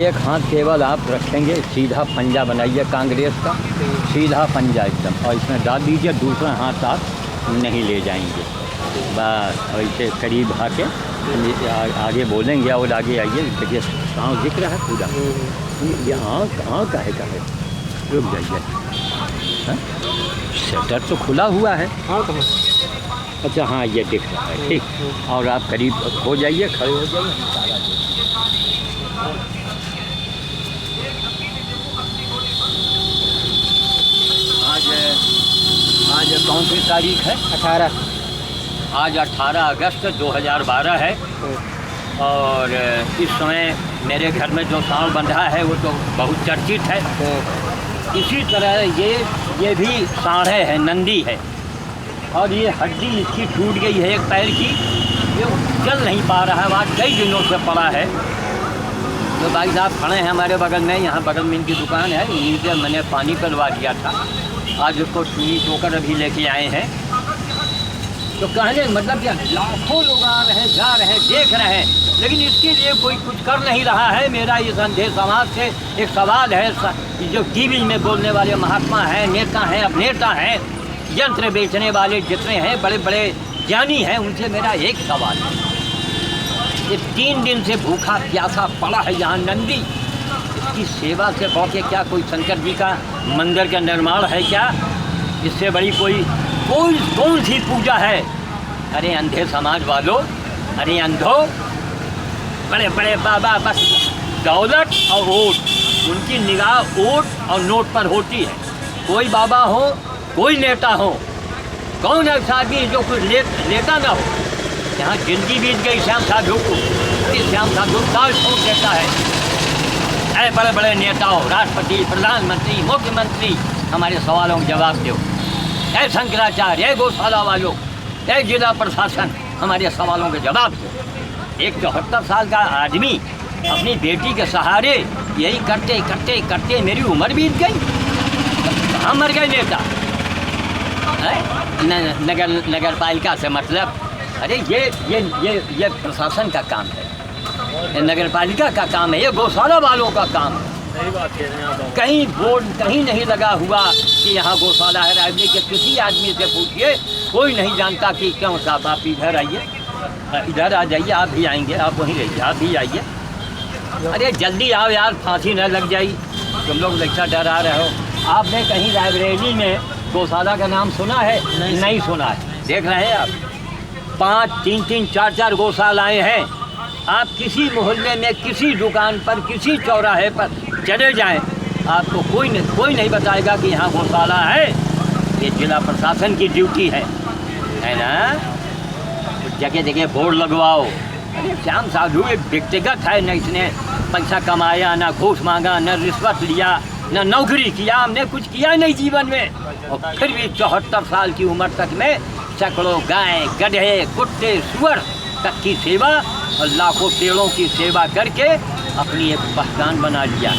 एक हाथ केवल आप रखेंगे, सीधा पंजा बनाइए कांग्रेस का, सीधा पंजा एकदम, और इसमें डाल दीजिए। दूसरा हाथ आप नहीं ले जाएंगे, बस ऐसे करीब आके आगे बोलेंगे और आगे आइए। देखिए पाँव दिख रहा है पूरा, ये आँख का है, रुक जाइए। शटर तो खुला हुआ है। अच्छा हाँ, ये दिख रहा है, ठीक। और आप करीब हो जाइए, खड़े हो जाइए, हम सारा आज कौन सी तारीख है? 18। आज 18 अगस्त 2012 है। और इस समय मेरे घर में जो सांड बंधा है वो तो बहुत चर्चित है। इसी तरह ये भी सांडे है, नंदी है, और ये हड्डी इसकी टूट गई है एक पैर की, ये चल नहीं पा रहा है। आज कई दिनों से पड़ा है। तो भाई साहब खड़े हैं हमारे बगल में, यहाँ बगल में इनकी दुकान है, इन्हीं से मैंने पानी पिलवा दिया था। आज उसको चुनी टोकर अभी लेके आए हैं। तो कहने मतलब क्या, लाखों लोग आ रहे हैं, जा रहे हैं, देख रहे हैं, लेकिन इसके लिए कोई कुछ कर नहीं रहा है। मेरा इस अंधे समाज से एक सवाल है, जो टीवी में बोलने वाले महात्मा हैं, नेता हैं, अभिनेता हैं, यंत्र बेचने वाले जितने हैं, बड़े बड़े ज्ञानी हैं, उनसे मेरा एक सवाल है। ये 3 दिन से भूखा प्यासा पड़ा है यहाँ नंदी, इसकी सेवा से बढ़ के क्या कोई शंकर जी का मंदिर का निर्माण है क्या? इससे बड़ी कोई कौन सी पूजा है? अरे अंधे समाज वालों, अरे अंधो, बड़े बड़े बाबा बस दौलत और वोट, उनकी निगाह वोट और नोट पर होती है। कोई बाबा हो, कोई नेता हो, कौन ऐसा आदमी जो कुछ लेता ना हो? यहाँ जिंदगी बीत गई श्याम साधु को, श्याम साधु दाल छोड़ देता है। ऐ बड़े बड़े नेताओं, राष्ट्रपति, प्रधानमंत्री, मुख्यमंत्री, हमारे सवालों का जवाब दो। ऐ शंकराचार्य, ऐ गौशाला वालों, ऐ जिला प्रशासन, हमारे सवालों के जवाब दो। एक 74 साल का आदमी अपनी बेटी के सहारे यही करते करते करते मेरी उम्र बीत गई। कहाँ मर गए नेता? नगर पालिका से मतलब, अरे ये प्रशासन का काम है, ये नगर पालिका का काम है, ये गौशाला वालों का काम है। कहीं बोर्ड कहीं नहीं लगा हुआ कि यहाँ गौशाला है। राज्य के किसी आदमी से पूछिए, कोई नहीं जानता कि क्यों साहब आप इधर आइए, इधर आ जाइए, आप भी आएंगे, आप वहीं रहिए, आप भी आइए। अरे जल्दी आओ यार, फांसी न लग जाई, तुम लोग लेक्चर डरा रहे हो। आपने कहीं लाइब्रेरी में गौशाला का नाम सुना है? नहीं सुना है। देख रहे हैं आप, 5, 3, 4 गौशालाएँ हैं। आप किसी मोहल्ले में, किसी दुकान पर, किसी चौराहे पर चले जाएं, आपको कोई नहीं बताएगा कि यहाँ गौशाला है। ये जिला प्रशासन की ड्यूटी है ना? जगह जगह बोर्ड लगवाओ। अरे श्याम साधु एक व्यक्तिगत है, न इसने पैसा कमाया, ना घूस मांगा, न रिश्वत लिया, न नौकरी किया, हमने कुछ किया नहीं जीवन में। और फिर भी 74 साल की उम्र तक में सैकड़ों गाय, गधे, कुत्ते, सुअर तक की सेवा और लाखों पेड़ों की सेवा करके अपनी एक पहचान बना लिया,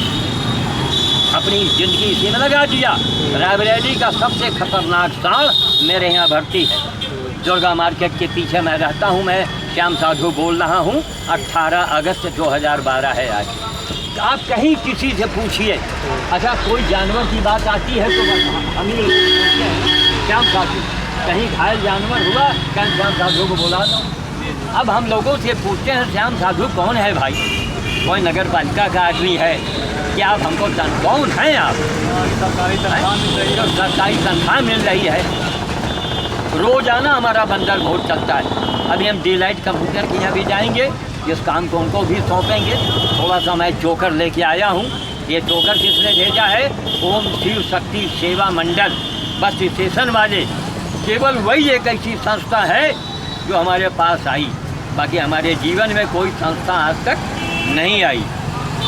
अपनी ज़िंदगी इसी में लगा दिया। रायबरेली का सबसे खतरनाक सांड मेरे यहाँ भर्ती है। दुर्गा मार्केट के पीछे मैं रहता हूँ। मैं श्याम साधु बोल रहा हूँ। 18 अगस्त 2012 है आज। आप कहीं किसी से पूछिए, अच्छा कोई जानवर की बात आती है तो हम ही श्याम साधु, कहीं घायल जानवर हुआ, कहीं श्याम साधु को बुला दो। अब हम लोगों से पूछते हैं श्याम साधु कौन है भाई? कोई नगर पालिका का आदमी है क्या? आप हमको कौन हैं आप? सरकारी तनख्वाह मिल रही है, रोजाना हमारा बंदर भोट चलता है। अभी हम D-Light कंप्यूटर के यहाँ भी जाएंगे, इस काम को उनको भी सौंपेंगे। थोड़ा सा मैं चोकर लेके आया हूँ। ये चोकर किसने भेजा है? ओम शिव शक्ति सेवा मंडल बस स्टेशन वाले। केवल वही एक ऐसी संस्था है जो हमारे पास आई, बाकी हमारे जीवन में कोई संस्था आज तक नहीं आई।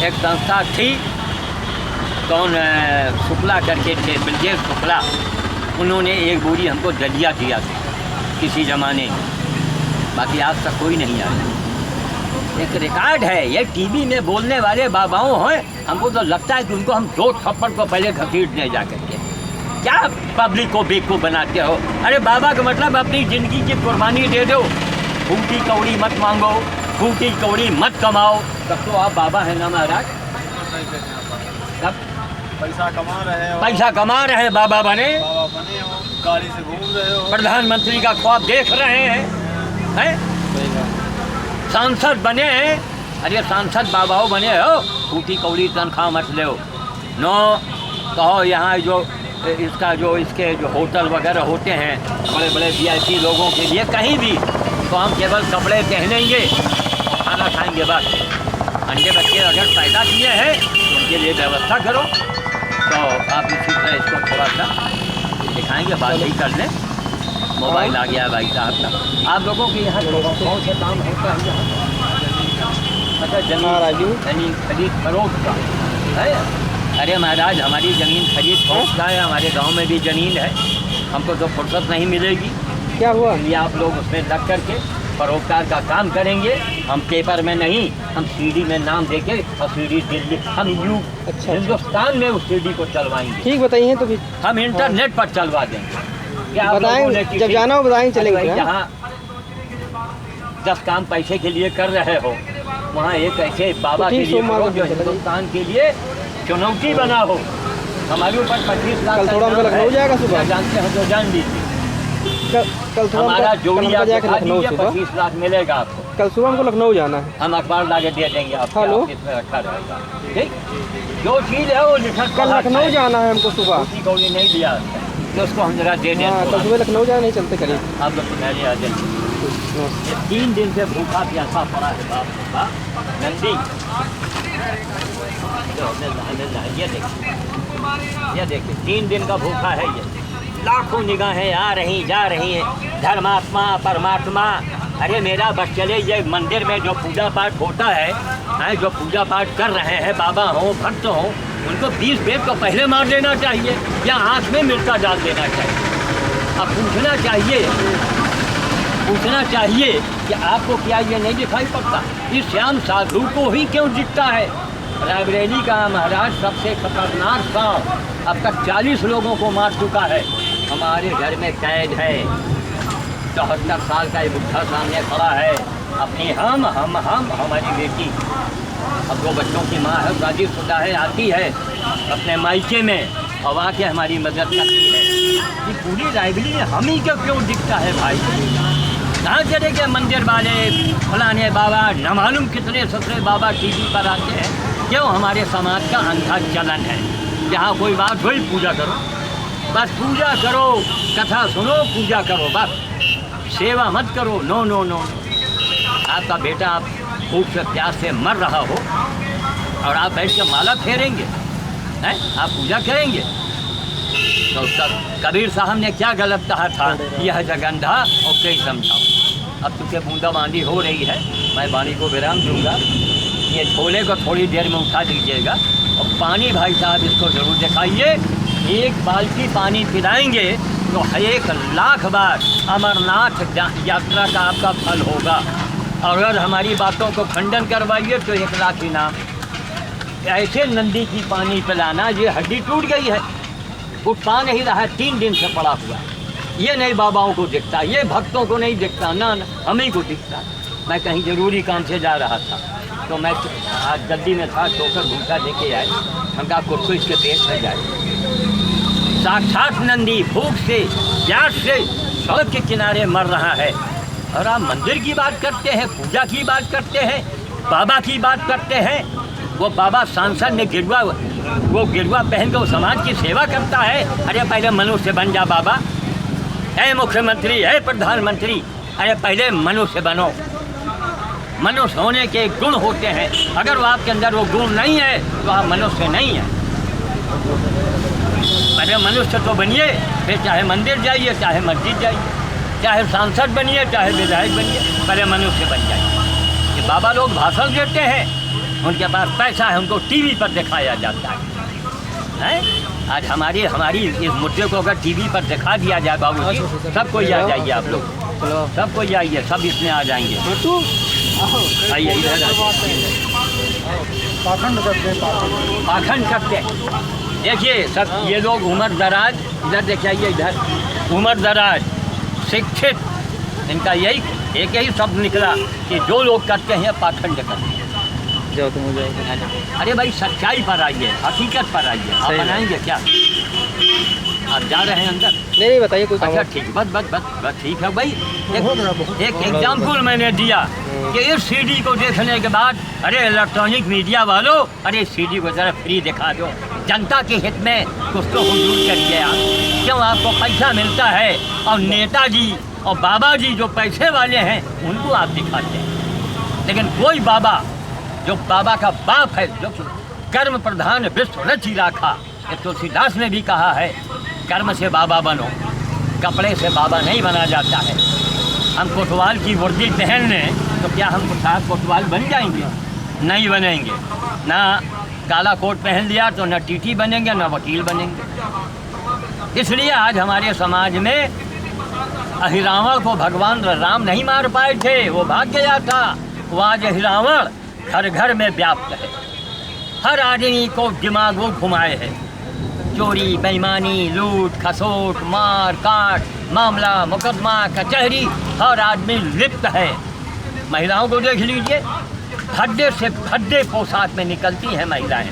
एक संस्था थी, कौन शुक्ला करके थे, ब्रजेश शुक्ला, उन्होंने एक बोरी हमको दलिया दिया था किसी ज़माने में, बाकी आज तक कोई नहीं आया। एक रिकॉर्ड है, ये टीवी में बोलने वाले बाबाओं हैं, हमको तो लगता है कि उनको हम 2 थप्पड़ को पहले घसीट दे जा करके। क्या पब्लिक को बेवकूफ़ बनाते हो? अरे बाबा का मतलब अपनी ज़िंदगी की कुर्बानी दे दो, फूटी कौड़ी मत मांगो, फूटी कौड़ी मत कमाओ, तब तो आप बाबा हैं ना महाराज। नहीं थे यहाँ पर। सब पैसा कमा रहे हो, पैसा कमा रहे, बाबा बने, बाबा बने हो, गाड़ी से घूम रहे हो, प्रधानमंत्री का ख्वाब देख रहे हैं, हैं? सांसद बने हैं। अरे सांसद बाबाओ बने हो, फूटी कौड़ी तनख्वाह मत लो। नो कहो यहाँ जो इसका जो इसके जो होटल वगैरह होते हैं बड़े बड़े VIP लोगों के लिए, कहीं भी तो हम केवल कपड़े पहनेंगे और खाना खाएंगे बस। अंडे बच्चे अगर पैदा किए हैं तो उनके लिए व्यवस्था करो। तो आप इसी तरह इसको थोड़ा सा दिखाएंगे, बात ही कर लें। मोबाइल आ गया भाई साहब का। आप लोगों के यहाँ कौन से काम होता है यहाँ? अच्छा, जमीन खरीद फरोख्त का है। अरे महाराज, हमारी ज़मीन खरीद फरोख्त का है, हमारे गांव में भी ज़मीन है, हमको तो फुर्सत नहीं मिलेगी। क्या हुआ? ये आप लोग उसमें लग करके फरोख्तकार का काम करेंगे। हम पेपर में नहीं, हम CD में नाम देके और CD दिल्ली, हम हिंदुस्तान में उस CD को चलवाएंगे। ठीक बताइए तो फिर हम इंटरनेट पर चलवा देंगे। क्या आप लोगों ने बताएं, जब जाना हो बताएं, चलेंगे। जहाँ 10 काम पैसे के लिए कर रहे हो, वहाँ एक ऐसे बाबा के लिए करो जो हिंदुस्तान के लिए चुनौती बना हो। हमारे ऊपर 25 लाख कल थोड़ा हमको लखनऊ जाएगा सुबह, जानते हैं तो जान लीजिए। कल थोड़ा हमारा जोड़ी आप दिखा लखनऊ दीजिए, सुबह, 25 लाख मिलेगा आपको। कल सुबह हमको लखनऊ जाना है। हम अखबार ला के दे देंगे आपको, हेलो। इसमें रखा रहेगा। ठीक, जो चीज़ है वो लिखा। कल लखनऊ जाना है हमको सुबह। कौड़ी नहीं दिया तो उसको हम जरा दे दें। हाँ, कल सुबह लखनऊ जाना, नहीं चलते करीब। आप लोग तो पहले आ जाइए। 3 दिन से भूखा प्यासा पड़ा है बाप बाप नंदी। ये देखिए 3 दिन का भूखा है ये। लाखों निगाहें आ रही जा रही हैं, धर्मात्मा परमात्मा। अरे मेरा बस चले, ये मंदिर में जो पूजा पाठ होता है, जो पूजा पाठ कर रहे हैं बाबा हों भक्त हों, उनको 20 बेर तो पहले मार देना चाहिए या आँख में मिर्चा डाल देना चाहिए। अब पूछना चाहिए कि आपको क्या ये नहीं दिखाई पड़ता? इस श्याम साधु को ही क्यों दिखता है? रायबरेली का महाराज सबसे खतरनाक सांप, अब तक 40 लोगों को मार चुका है। हमारे घर में कैद है। 74 साल का ये बुढ़ा सामने खड़ा है। अपनी हमारी बेटी, अब 2 बच्चों की माँ है, शादीशुदा है, आती है अपने मायके में और आके हमारी मदद करती है। ये पूरी रायबरेली में हम ही क्यों दिखता है भाई? कहाँ चले गए मंदिर वाले, फलाने बाबा, न मालूम कितने ससुरे बाबा TV पर आते हैं। क्यों? हमारे समाज का अंधा चलन है। जहाँ कोई बात हुई पूजा करो, बस पूजा करो, कथा सुनो, पूजा करो, बस सेवा मत करो। नो नो नो, आपका बेटा आप भूख से प्यास से मर रहा हो और आप बैठ के माला फेरेंगे हैं? आप पूजा करेंगे? तो कबीर साहब ने क्या गलत कहा था? यह जगंधा और कई समझाओ। अब चूँकि बूंदाबांदी हो रही है, मैं वाणी को विराम दूंगा। ये छोले को थोड़ी देर में उठा दीजिएगा और पानी भाई साहब इसको ज़रूर दिखाइए। 1 बाल्टी पानी पिलाएंगे तो 1 लाख बार अमरनाथ यात्रा का आपका फल होगा। और अगर हमारी बातों को खंडन करवाइए तो 1 लाख इनाम। ऐसे नंदी की पानी पिलाना, ये हड्डी टूट गई है, उठ पा नहीं रहा है, 3 दिन से पड़ा हुआ। ये नहीं बाबाओं को दिखता, ये भक्तों को नहीं दिखता, ना हमें को दिखता। मैं कहीं ज़रूरी काम से जा रहा था तो मैं आज जल्दी में था, ठोकर भूसा लेके आए। हम कहा कुछ इसके पेट में जाए। साक्षात नंदी भूख से प्यास से सड़क के किनारे मर रहा है और आप मंदिर की बात करते हैं, पूजा की बात करते हैं, बाबा की बात करते हैं। वो बाबा सांसद ने वो गिरवा पहन के वो समाज की सेवा करता है। अरे पहले मनुष्य बन जा बाबा, है मुख्यमंत्री, है प्रधानमंत्री, अरे पहले मनुष्य बनो। मनुष्य होने के गुण होते हैं, अगर वो आपके अंदर वो गुण नहीं है तो आप मनुष्य नहीं हैं। पहले मनुष्य तो बनिए, फिर चाहे मंदिर जाइए, चाहे मस्जिद जाइए, चाहे सांसद बनिए, चाहे विधायक बनिए, पहले मनुष्य बन जाइए। ये बाबा लोग भाषण देते हैं, उनके पास पैसा है, उनको TV पर दिखाया जाता है। आज हमारी इस मुद्दे को अगर TV पर दिखा दिया जाए बाबू जी, सब कोई आ जाइए, आप लोग सब कोई आइए, सब इसमें आ जाएंगे। आइए इधर पाखंड करते हैं। देखिए सब ये लोग उम्र दराज, इधर देखिए, इधर उम्र दराज, शिक्षित, इनका यही एक ही शब्द निकला कि जो लोग करते हैं पाखंड करते हैं। जाओ तुम हो जाएगा। है ना? अरे भाई सच्चाई पर आइए, हकीकत पर आइए। आप सही बात। बनाएंगे क्या? आप जा रहे हैं अंदर? नहीं बताइए कोई काम अच्छा हो। ठीक, बस ठीक है भाई। एक एग्जाम्पल मैंने दिया कि इस सीडी को देखने के बाद अरे इलेक्ट्रॉनिक मीडिया वालों, अरे इस सीडी को जरा फ्री दिखा दो, जनता के हित में कुछ तो हुजूर करिए आप। क्यों आपको पैसा मिलता है और नेताजी और बाबा जी जो पैसे वाले हैं उनको आप दिखाते हैं, लेकिन कोई बाबा जो बाबा का बाप है, जो कर्म प्रधान विश्व रचि राखा, ये तुलसीदास ने भी कहा है, कर्म से बाबा बनो, कपड़े से बाबा नहीं बना जाता है। हम कोतवाल की वर्दी पहन लें तो क्या हम साहब कोतवाल बन जाएंगे? नहीं बनेंगे। ना काला कोट पहन लिया तो न टीटी बनेंगे न वकील बनेंगे। इसलिए आज हमारे समाज में अहिरावण को भगवान राम नहीं मार पाए थे, वो भाग गया था। वो आज अहिरावण घर घर में व्याप्त है, हर आदमी को दिमाग वो घुमाए है। चोरी, बेईमानी, लूट खसोट, मार काट, मामला मुकदमा कचहरी, हर आदमी लिप्त है। महिलाओं को देख लीजिए, खड्डे से खड्डे पोशाक में निकलती हैं महिलाएं,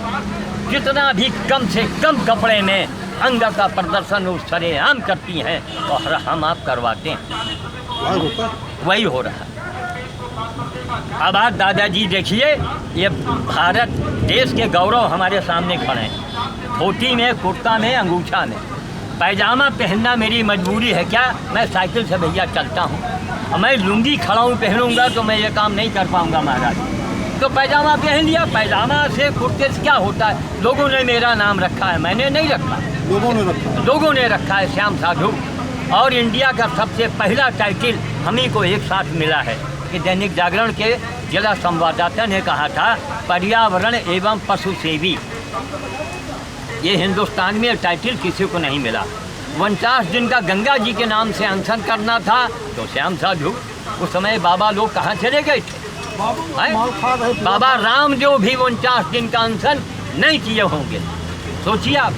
जितना भी कम से कम कपड़े में अंग का प्रदर्शन उस सरेआम करती हैं और हम आप करवाते हैं। वही हो रहा है। अब आज दादाजी देखिए, ये भारत देश के गौरव हमारे सामने खड़े हैं। धोती में, कुर्ता में, अंगूठा में, पैजामा पहनना मेरी मजबूरी है क्या? मैं साइकिल से भैया चलता हूँ, मैं लुंगी खड़ाऊँ पहनूंगा तो मैं ये काम नहीं कर पाऊँगा महाराज। तो पैजामा पहन लिया, पैजामा से कुर्ते से क्या होता है? लोगों ने मेरा नाम रखा है, मैंने नहीं रखा, लोगों ने रखा है श्याम साधु। और इंडिया का सबसे पहला टाइटल हम ही को एक साथ मिला है कि दैनिक जागरण के जिला संवाददाता ने कहा था, पर्यावरण एवं पशु सेवी। ये हिंदुस्तान में टाइटल किसी को नहीं मिला। 49 दिन का गंगा जी के नाम से अनशन करना था तो श्याम साधु, उस समय बाबा लोग कहाँ चले गए थे? बाबा रामदेव भी 49 दिन का अनशन नहीं किए होंगे। सोचिए आप,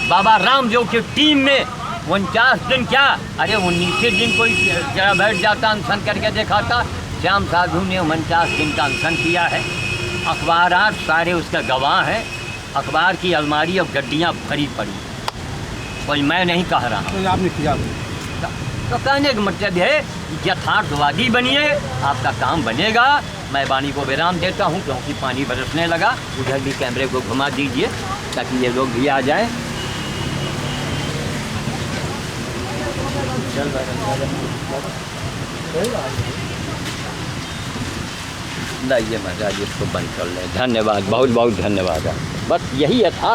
बाबा रामदेव की टीम में 49 दिन क्या, अरे 19 दिन कोई जरा बैठ जाता अनशन करके दिखाता। श्याम साधु ने 49 दिन का अनशन किया है। अखबारात सारे उसका गवाह हैं। अखबार की अलमारी और गड्डियाँ भरी पड़ी, कोई मैं नहीं कह रहा हूँ। आपने किया तो कहने का मतलब है यथार्थवादी बनिए, आपका काम बनेगा। मैं वाणी को विराम देता हूँ क्योंकि पानी बरसने लगा। उधर भी कैमरे को घुमा दीजिए ताकि ये लोग भी आ जाएं। लाइए महाराज, इसको बंद कर लें। धन्यवाद, बहुत बहुत धन्यवाद। बस यही यथार्थ